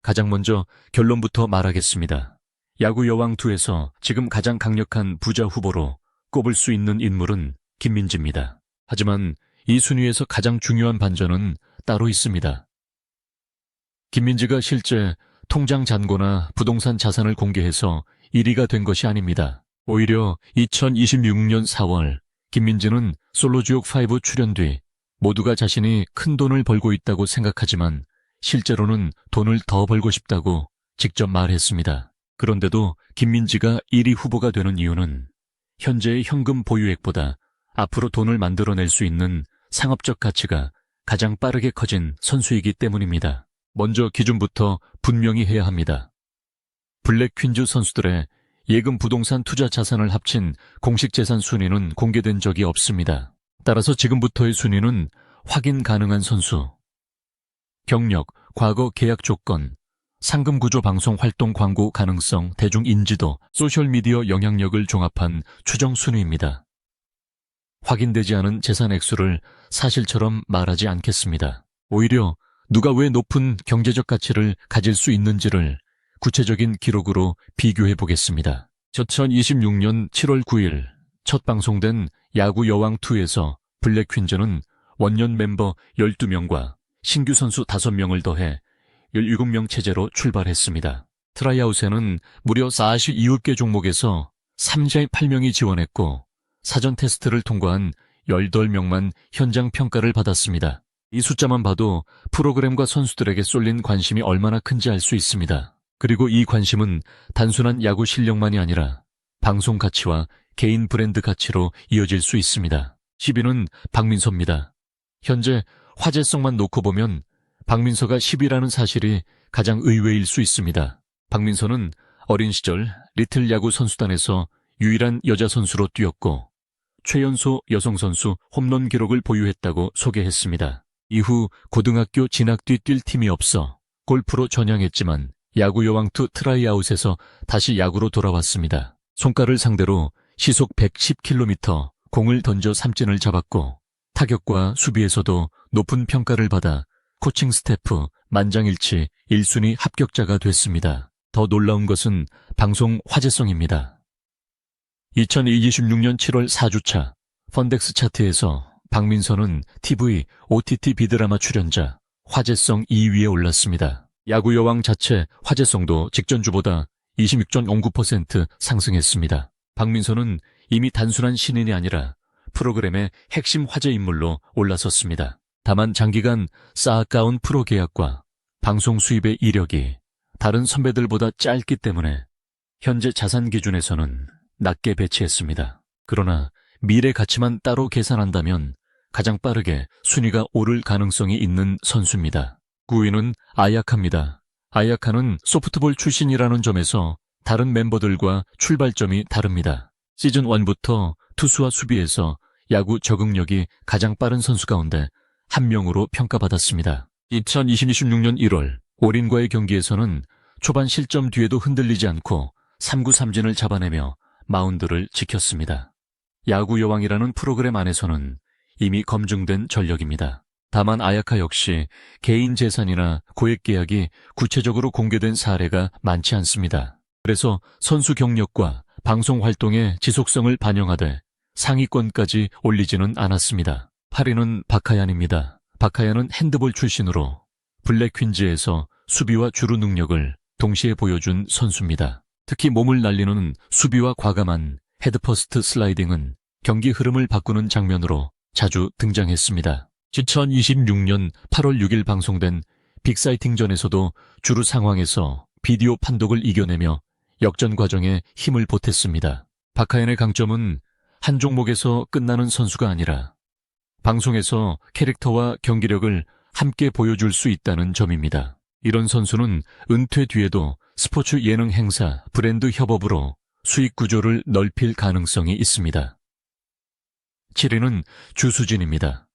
가장 먼저 결론부터 말하겠습니다. 야구 여왕2에서 지금 가장 강력한 부자 후보로 꼽을 수 있는 인물은 김민지입니다. 하지만 이 순위에서 가장 중요한 반전은 따로 있습니다. 김민지가 실제 통장 잔고나 부동산 자산을 공개해서 1위가 된 것이 아닙니다. 오히려 2026년 4월 김민지는 솔로지옥5 출연 뒤 모두가 자신이 큰 돈을 벌고 있다고 생각하지만 실제로는 돈을 더 벌고 싶다고 직접 말했습니다. 그런데도 김민지가 1위 후보가 되는 이유는 현재의 현금 보유액보다 앞으로 돈을 만들어낼 수 있는 상업적 가치가 가장 빠르게 커진 선수이기 때문입니다. 먼저 기준부터 분명히 해야 합니다. 블랙 퀸즈 선수들의 예금 부동산 투자 자산을 합친 공식 재산 순위는 공개된 적이 없습니다. 따라서 지금부터의 순위는 확인 가능한 선수, 경력, 과거 계약 조건, 상금 구조 방송 활동 광고 가능성, 대중 인지도, 소셜미디어 영향력을 종합한 추정 순위입니다. 확인되지 않은 재산 액수를 사실처럼 말하지 않겠습니다. 오히려 누가 왜 높은 경제적 가치를 가질 수 있는지를 구체적인 기록으로 비교해 보겠습니다. 2026년 7월 9일 첫 방송된 야구 여왕2에서 블랙 퀸즈는 원년 멤버 12명과 신규 선수 5명을 더해 17명 체제로 출발했습니다. 트라이아웃에는 무려 47개 종목에서 3자 8명이 지원했고 사전 테스트를 통과한 18명만 현장 평가를 받았습니다. 이 숫자만 봐도 프로그램과 선수들에게 쏠린 관심이 얼마나 큰지 알 수 있습니다. 그리고 이 관심은 단순한 야구 실력만이 아니라 방송 가치와 개인 브랜드 가치로 이어질 수 있습니다. 10위는 박민서입니다. 현재 화제성만 놓고 보면 박민서가 10위라는 사실이 가장 의외일 수 있습니다. 박민서는 어린 시절 리틀 야구 선수단에서 유일한 여자 선수로 뛰었고 최연소 여성 선수 홈런 기록을 보유했다고 소개했습니다. 이후 고등학교 진학 뒤 뛸 팀이 없어 골프로 전향했지만 야구 여왕2 트라이아웃에서 다시 야구로 돌아왔습니다. 손가를 상대로 시속 110km 공을 던져 삼진을 잡았고 타격과 수비에서도 높은 평가를 받아 코칭 스태프 만장일치 1순위 합격자가 됐습니다. 더 놀라운 것은 방송 화제성입니다. 2026년 7월 4주차 펀덱스 차트에서 박민서는 TV, OTT 비드라마 출연자 화제성 2위에 올랐습니다. 야구 여왕 자체 화제성도 직전주보다 26.09% 상승했습니다. 박민서는 이미 단순한 신인이 아니라 프로그램의 핵심 화제 인물로 올라섰습니다. 다만 장기간 쌓아가온 프로 계약과 방송 수입의 이력이 다른 선배들보다 짧기 때문에 현재 자산 기준에서는 낮게 배치했습니다. 그러나 미래 가치만 따로 계산한다면 가장 빠르게 순위가 오를 가능성이 있는 선수입니다. 9위는 아야카입니다. 아야카는 소프트볼 출신이라는 점에서 다른 멤버들과 출발점이 다릅니다. 시즌 1부터 투수와 수비에서 야구 적응력이 가장 빠른 선수 가운데 한 명으로 평가받았습니다. 2026년 1월 오린과의 경기에서는 초반 실점 뒤에도 흔들리지 않고 3구 삼진을 잡아내며 마운드를 지켰습니다. 야구 여왕이라는 프로그램 안에서는 이미 검증된 전력입니다. 다만 아야카 역시 개인 재산이나 고액 계약이 구체적으로 공개된 사례가 많지 않습니다. 그래서 선수 경력과 방송 활동의 지속성을 반영하되 상위권까지 올리지는 않았습니다. 8위는 박하얀입니다. 박하얀은 핸드볼 출신으로 블랙 퀸즈에서 수비와 주루 능력을 동시에 보여준 선수입니다. 특히 몸을 날리는 수비와 과감한 헤드퍼스트 슬라이딩은 경기 흐름을 바꾸는 장면으로 자주 등장했습니다. 2026년 8월 6일 방송된 빅사이팅전에서도 주루 상황에서 비디오 판독을 이겨내며 역전 과정에 힘을 보탰습니다. 박하얀의 강점은 한 종목에서 끝나는 선수가 아니라 방송에서 캐릭터와 경기력을 함께 보여줄 수 있다는 점입니다. 이런 선수는 은퇴 뒤에도 스포츠 예능 행사, 브랜드 협업으로 수익 구조를 넓힐 가능성이 있습니다. 7위는 주수진입니다.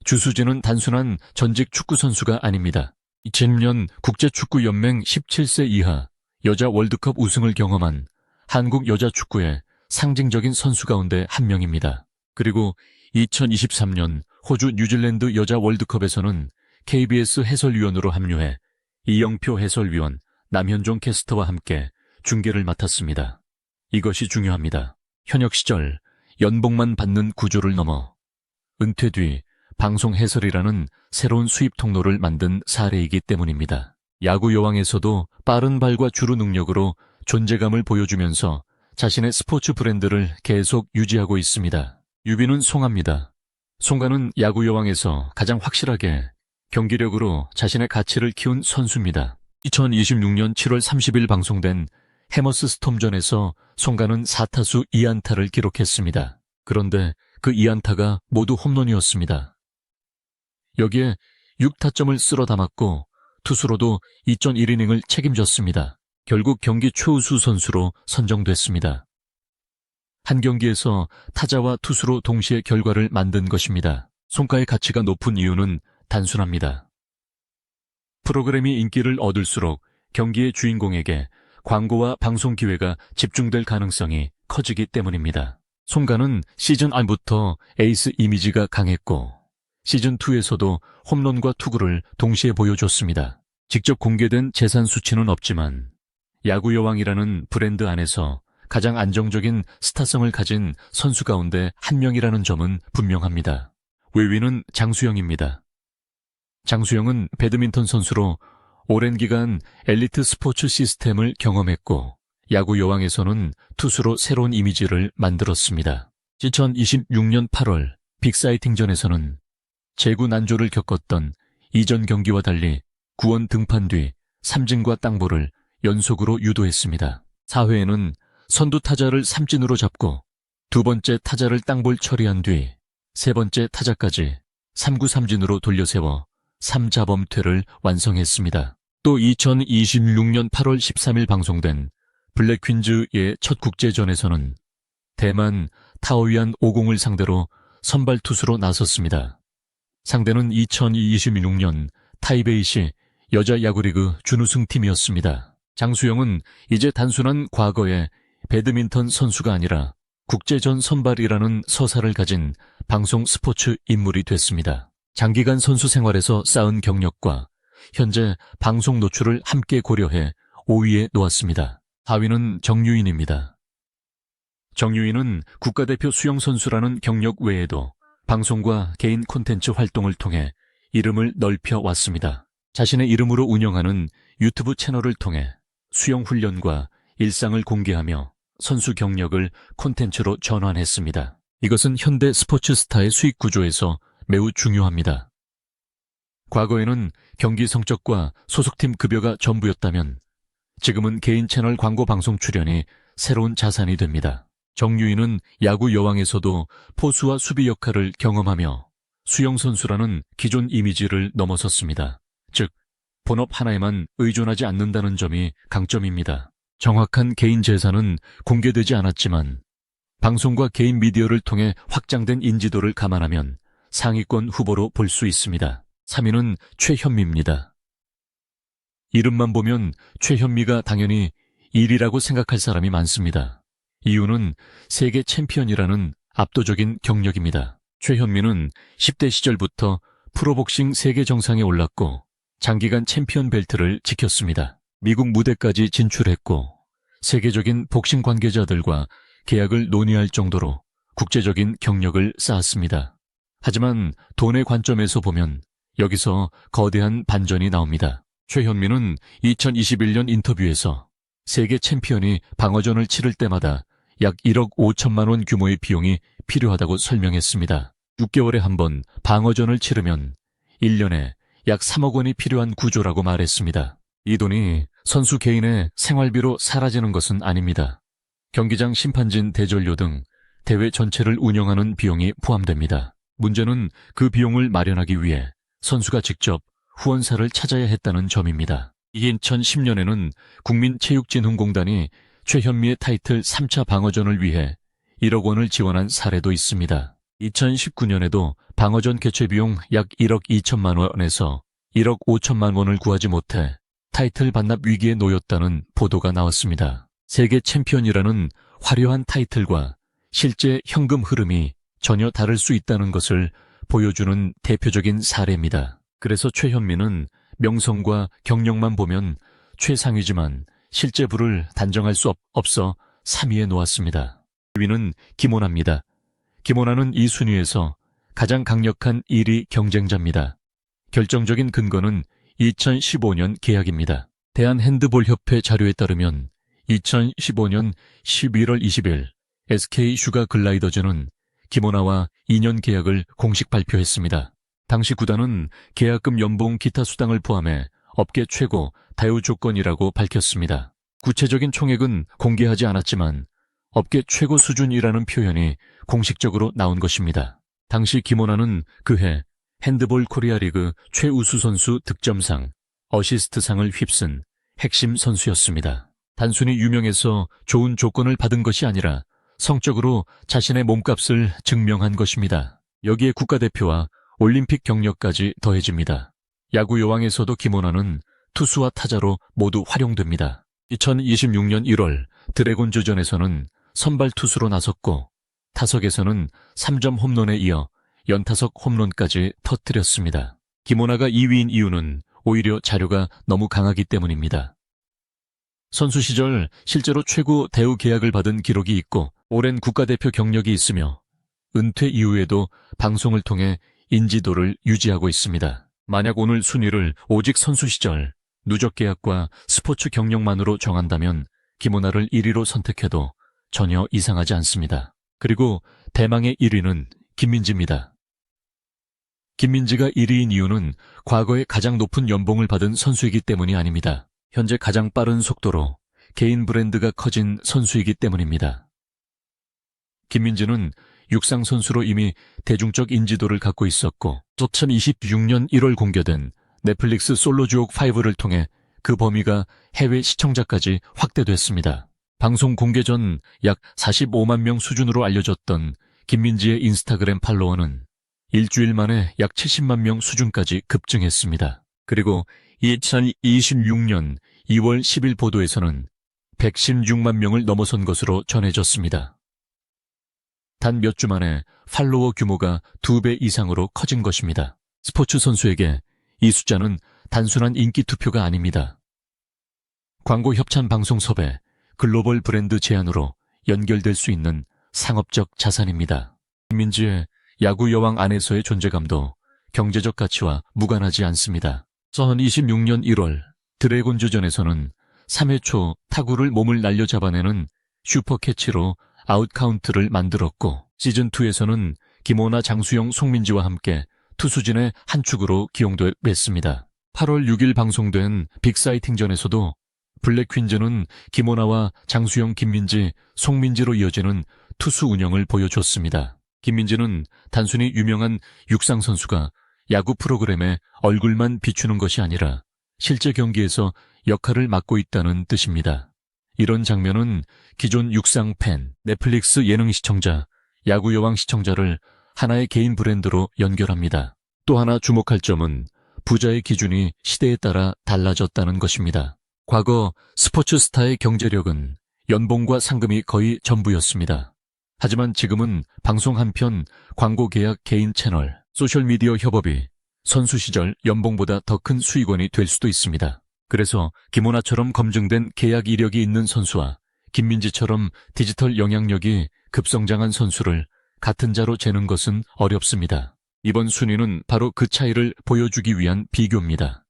주수진은 단순한 전직 축구 선수가 아닙니다. 2000년 국제축구연맹 17세 이하 여자 월드컵 우승을 경험한 한국 여자 축구의 상징적인 선수 가운데 한 명입니다. 그리고 2023년 호주 뉴질랜드 여자 월드컵에서는 KBS 해설위원으로 합류해 이영표 해설위원, 남현종 캐스터와 함께 중계를 맡았습니다. 이것이 중요합니다. 현역 시절 연봉만 받는 구조를 넘어 은퇴 뒤 방송 해설이라는 새로운 수입 통로를 만든 사례이기 때문입니다. 야구 여왕에서도 빠른 발과 주루 능력으로 존재감을 보여주면서 자신의 스포츠 브랜드를 계속 유지하고 있습니다. 유비는 송아입니다. 송가는 야구 여왕에서 가장 확실하게 경기력으로 자신의 가치를 키운 선수입니다. 2026년 7월 30일 방송된 해머스 스톰전에서 송가는 4타수 2안타를 기록했습니다. 그런데 그 2안타가 모두 홈런이었습니다. 여기에 6타점을 쓸어 담았고 투수로도 2.1이닝을 책임졌습니다. 결국 경기 최우수 선수로 선정됐습니다. 한 경기에서 타자와 투수로 동시에 결과를 만든 것입니다. 송가의 가치가 높은 이유는 단순합니다. 프로그램이 인기를 얻을수록 경기의 주인공에게 광고와 방송 기회가 집중될 가능성이 커지기 때문입니다. 송가는 시즌 안부터 에이스 이미지가 강했고 시즌2에서도 홈런과 투구를 동시에 보여줬습니다. 직접 공개된 재산 수치는 없지만 야구 여왕이라는 브랜드 안에서 가장 안정적인 스타성을 가진 선수 가운데 한 명이라는 점은 분명합니다. 외위는 장수영입니다. 장수영은 배드민턴 선수로 오랜 기간 엘리트 스포츠 시스템을 경험했고 야구 여왕에서는 투수로 새로운 이미지를 만들었습니다. 2026년 8월 빅사이팅전에서는 제구 난조를 겪었던 이전 경기와 달리 구원 등판 뒤 삼진과 땅볼을 연속으로 유도했습니다. 4회에는 선두 타자를 삼진으로 잡고 두 번째 타자를 땅볼 처리한 뒤 세 번째 타자까지 3구 삼진으로 돌려세워 3자범퇴를 완성했습니다. 또 2026년 8월 13일 방송된 블랙퀸즈의 첫 국제전에서는 대만 타오위안 50을 상대로 선발 투수로 나섰습니다. 상대는 2026년 타이베이시 여자 야구리그 준우승 팀이었습니다. 장수영은 이제 단순한 과거의 배드민턴 선수가 아니라 국제전 선발이라는 서사를 가진 방송 스포츠 인물이 됐습니다. 장기간 선수 생활에서 쌓은 경력과 현재 방송 노출을 함께 고려해 5위에 놓았습니다. 4위는 정유인입니다. 정유인은 국가대표 수영선수라는 경력 외에도 방송과 개인 콘텐츠 활동을 통해 이름을 넓혀왔습니다. 자신의 이름으로 운영하는 유튜브 채널을 통해 수영 훈련과 일상을 공개하며 선수 경력을 콘텐츠로 전환했습니다. 이것은 현대 스포츠 스타의 수익 구조에서 매우 중요합니다. 과거에는 경기 성적과 소속팀 급여가 전부였다면 지금은 개인 채널 광고 방송 출연이 새로운 자산이 됩니다. 정유인은 야구 여왕에서도 포수와 수비 역할을 경험하며 수영선수라는 기존 이미지를 넘어섰습니다. 즉, 본업 하나에만 의존하지 않는다는 점이 강점입니다. 정확한 개인 재산은 공개되지 않았지만 방송과 개인 미디어를 통해 확장된 인지도를 감안하면 상위권 후보로 볼 수 있습니다. 3위는 최현미입니다. 이름만 보면 최현미가 당연히 1위라고 생각할 사람이 많습니다. 이유는 세계 챔피언이라는 압도적인 경력입니다. 최현미는 10대 시절부터 프로복싱 세계 정상에 올랐고 장기간 챔피언 벨트를 지켰습니다. 미국 무대까지 진출했고 세계적인 복싱 관계자들과 계약을 논의할 정도로 국제적인 경력을 쌓았습니다. 하지만 돈의 관점에서 보면 여기서 거대한 반전이 나옵니다. 최현미는 2021년 인터뷰에서 세계 챔피언이 방어전을 치를 때마다 약 1억 5천만 원 규모의 비용이 필요하다고 설명했습니다. 6개월에 한 번 방어전을 치르면 1년에 약 3억 원이 필요한 구조라고 말했습니다. 이 돈이 선수 개인의 생활비로 사라지는 것은 아닙니다. 경기장 심판진 대전료 등 대회 전체를 운영하는 비용이 포함됩니다. 문제는 그 비용을 마련하기 위해 선수가 직접 후원사를 찾아야 했다는 점입니다. 2010년에는 국민체육진흥공단이 최현미의 타이틀 3차 방어전을 위해 1억 원을 지원한 사례도 있습니다. 2019년에도 방어전 개최 비용 약 1억 2천만 원에서 1억 5천만 원을 구하지 못해 타이틀 반납 위기에 놓였다는 보도가 나왔습니다. 세계 챔피언이라는 화려한 타이틀과 실제 현금 흐름이 전혀 다를 수 있다는 것을 보여주는 대표적인 사례입니다. 그래서 최현미는 명성과 경력만 보면 최상위지만 실제 부를 단정할 수 없어 3위에 놓았습니다. 2위는 김오나입니다. 김오나는 이 순위에서 가장 강력한 1위 경쟁자입니다. 결정적인 근거는 2015년 계약입니다. 대한핸드볼협회 자료에 따르면 2015년 11월 20일 SK 슈가 글라이더즈는 김오나와 2년 계약을 공식 발표했습니다. 당시 구단은 계약금, 연봉, 기타 수당을 포함해 업계 최고 다유 조건이라고 밝혔습니다. 구체적인 총액은 공개하지 않았지만 업계 최고 수준이라는 표현이 공식적으로 나온 것입니다. 당시 김오나는 그해 핸드볼 코리아 리그 최우수 선수 득점상, 어시스트상을 휩쓴 핵심 선수였습니다. 단순히 유명해서 좋은 조건을 받은 것이 아니라 성적으로 자신의 몸값을 증명한 것입니다. 여기에 국가대표와 올림픽 경력까지 더해집니다. 야구 여왕에서도 김오나는 투수와 타자로 모두 활용됩니다. 2026년 1월 드래곤즈전에서는 선발 투수로 나섰고 타석에서는 3점 홈런에 이어 연타석 홈런까지 터뜨렸습니다. 김오나가 2위인 이유는 오히려 자료가 너무 강하기 때문입니다. 선수 시절 실제로 최고 대우 계약을 받은 기록이 있고 오랜 국가대표 경력이 있으며 은퇴 이후에도 방송을 통해 인지도를 유지하고 있습니다. 만약 오늘 순위를 오직 선수 시절, 누적 계약과 스포츠 경력만으로 정한다면 김오나를 1위로 선택해도 전혀 이상하지 않습니다. 그리고 대망의 1위는 김민지입니다. 김민지가 1위인 이유는 과거에 가장 높은 연봉을 받은 선수이기 때문이 아닙니다. 현재 가장 빠른 속도로 개인 브랜드가 커진 선수이기 때문입니다. 김민지는 육상 선수로 이미 대중적 인지도를 갖고 있었고 2026년 1월 공개된 넷플릭스 솔로지옥 5를 통해 그 범위가 해외 시청자까지 확대됐습니다. 방송 공개 전 약 45만 명 수준으로 알려졌던 김민지의 인스타그램 팔로워는 일주일 만에 약 70만 명 수준까지 급증했습니다. 그리고 2026년 2월 10일 보도에서는 116만 명을 넘어선 것으로 전해졌습니다. 단 몇 주 만에 팔로워 규모가 2배 이상으로 커진 것입니다. 스포츠 선수에게 이 숫자는 단순한 인기 투표가 아닙니다. 광고 협찬 방송 섭외, 글로벌 브랜드 제안으로 연결될 수 있는 상업적 자산입니다. 김민지의 야구 여왕 안에서의 존재감도 경제적 가치와 무관하지 않습니다. 2026년 1월 드래곤즈전에서는 3회 초 타구를 몸을 날려 잡아내는 슈퍼캐치로 아웃카운트를 만들었고 시즌2에서는 김오나, 장수영, 송민지와 함께 투수진의 한 축으로 기용됐습니다. 8월 6일 방송된 빅사이팅전에서도 블랙퀸즈는 김오나와 장수영, 김민지, 송민지로 이어지는 투수 운영을 보여줬습니다. 김민지는 단순히 유명한 육상 선수가 야구 프로그램에 얼굴만 비추는 것이 아니라 실제 경기에서 역할을 맡고 있다는 뜻입니다. 이런 장면은 기존 육상 팬, 넷플릭스 예능 시청자, 야구 여왕 시청자를 하나의 개인 브랜드로 연결합니다. 또 하나 주목할 점은 부자의 기준이 시대에 따라 달라졌다는 것입니다. 과거 스포츠 스타의 경제력은 연봉과 상금이 거의 전부였습니다. 하지만 지금은 방송 한 편, 광고 계약, 개인 채널, 소셜미디어 협업이 선수 시절 연봉보다 더 큰 수익원이 될 수도 있습니다. 그래서 김오나처럼 검증된 계약 이력이 있는 선수와 김민지처럼 디지털 영향력이 급성장한 선수를 같은 자로 재는 것은 어렵습니다. 이번 순위는 바로 그 차이를 보여주기 위한 비교입니다.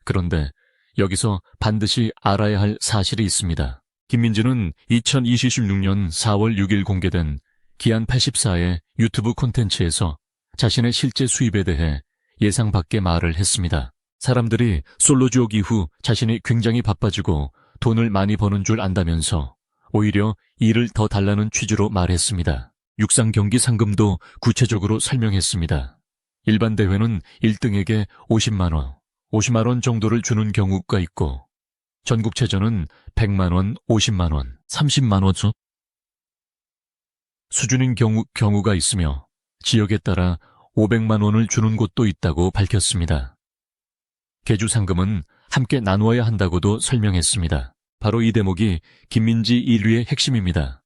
그런데 여기서 반드시 알아야 할 사실이 있습니다. 김민지는 2026년 4월 6일 공개된 기안 84의 유튜브 콘텐츠에서 자신의 실제 수입에 대해 예상 밖의 말을 했습니다. 사람들이 솔로지옥 이후 자신이 굉장히 바빠지고 돈을 많이 버는 줄 안다면서 오히려 일을 더 달라는 취지로 말했습니다. 육상 경기 상금도 구체적으로 설명했습니다. 일반 대회는 1등에게 50만 원, 50만 원 정도를 주는 경우가 있고 전국체전은 100만 원, 50만 원, 30만 원 수준인 경우가 있으며 지역에 따라 500만 원을 주는 곳도 있다고 밝혔습니다. 계주 상금은 함께 나누어야 한다고도 설명했습니다. 바로 이 대목이 김민지 1위의 핵심입니다.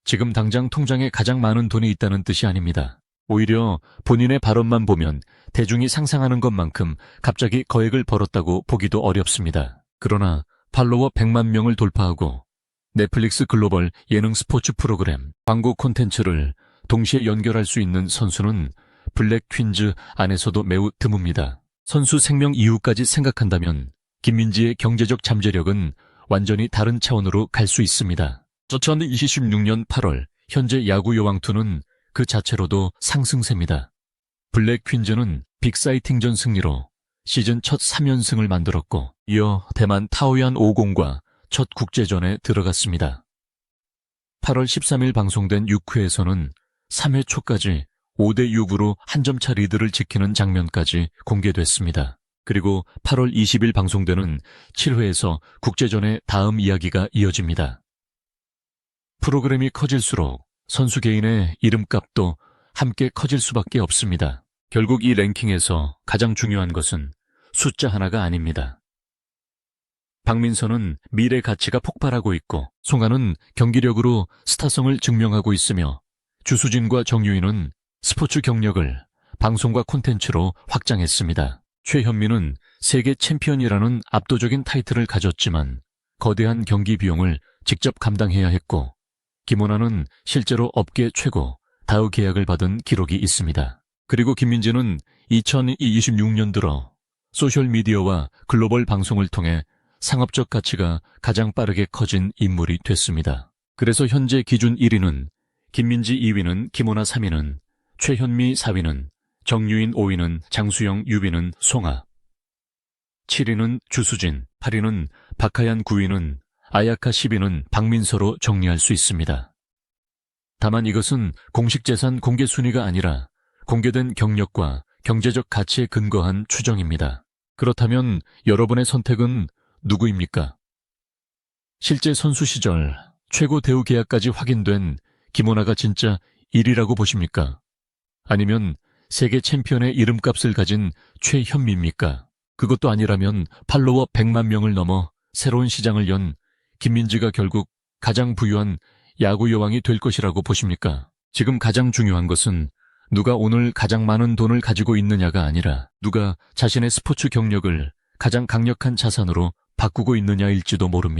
지금 당장 통장에 가장 많은 돈이 있다는 뜻이 아닙니다. 오히려 본인의 발언만 보면 대중이 상상하는 것만큼 갑자기 거액을 벌었다고 보기도 어렵습니다. 그러나 팔로워 100만 명을 돌파하고 넷플릭스 글로벌 예능 스포츠 프로그램, 광고 콘텐츠를 동시에 연결할 수 있는 선수는 블랙 퀸즈 안에서도 매우 드뭅니다. 선수 생명 이후까지 생각한다면 김민지의 경제적 잠재력은 완전히 다른 차원으로 갈 수 있습니다. 2026년 8월 현재 야구 여왕2는 그 자체로도 상승세입니다. 블랙 퀸즈는 빅사이팅전 승리로 시즌 첫 3연승을 만들었고 이어 대만 타오얀 50과 첫 국제전에 들어갔습니다. 8월 13일 방송된 6회에서는 3회 초까지 5대6으로 한 점차 리드를 지키는 장면까지 공개됐습니다. 그리고 8월 20일 방송되는 7회에서 국제전의 다음 이야기가 이어집니다. 프로그램이 커질수록 선수 개인의 이름값도 함께 커질 수밖에 없습니다. 결국 이 랭킹에서 가장 중요한 것은 숫자 하나가 아닙니다. 박민서는 미래 가치가 폭발하고 있고 송하는 경기력으로 스타성을 증명하고 있으며 주수진과 정유인은 스포츠 경력을 방송과 콘텐츠로 확장했습니다. 최현민은 세계 챔피언이라는 압도적인 타이틀을 가졌지만 거대한 경기 비용을 직접 감당해야 했고 김원하는 실제로 업계 최고 다우 계약을 받은 기록이 있습니다. 그리고 김민지는 2026년 들어 소셜미디어와 글로벌 방송을 통해 상업적 가치가 가장 빠르게 커진 인물이 됐습니다. 그래서 현재 기준 1위는 김민지, 2위는 김원하, 3위는 최현미, 4위는 정유인, 5위는 장수영, 6위는 송하, 7위는 주수진, 8위는 박하얀, 9위는 아야카, 10위는 박민서로 정리할 수 있습니다. 다만 이것은 공식 재산 공개 순위가 아니라 공개된 경력과 경제적 가치에 근거한 추정입니다. 그렇다면 여러분의 선택은 누구입니까? 실제 선수 시절 최고 대우 계약까지 확인된 김원하가 진짜 1위라고 보십니까? 아니면 세계 챔피언의 이름값을 가진 최현미입니까? 그것도 아니라면 팔로워 100만 명을 넘어 새로운 시장을 연 김민지가 결국 가장 부유한 야구 여왕이 될 것이라고 보십니까? 지금 가장 중요한 것은 누가 오늘 가장 많은 돈을 가지고 있느냐가 아니라 누가 자신의 스포츠 경력을 가장 강력한 자산으로 바꾸고 있느냐일지도 모릅니다.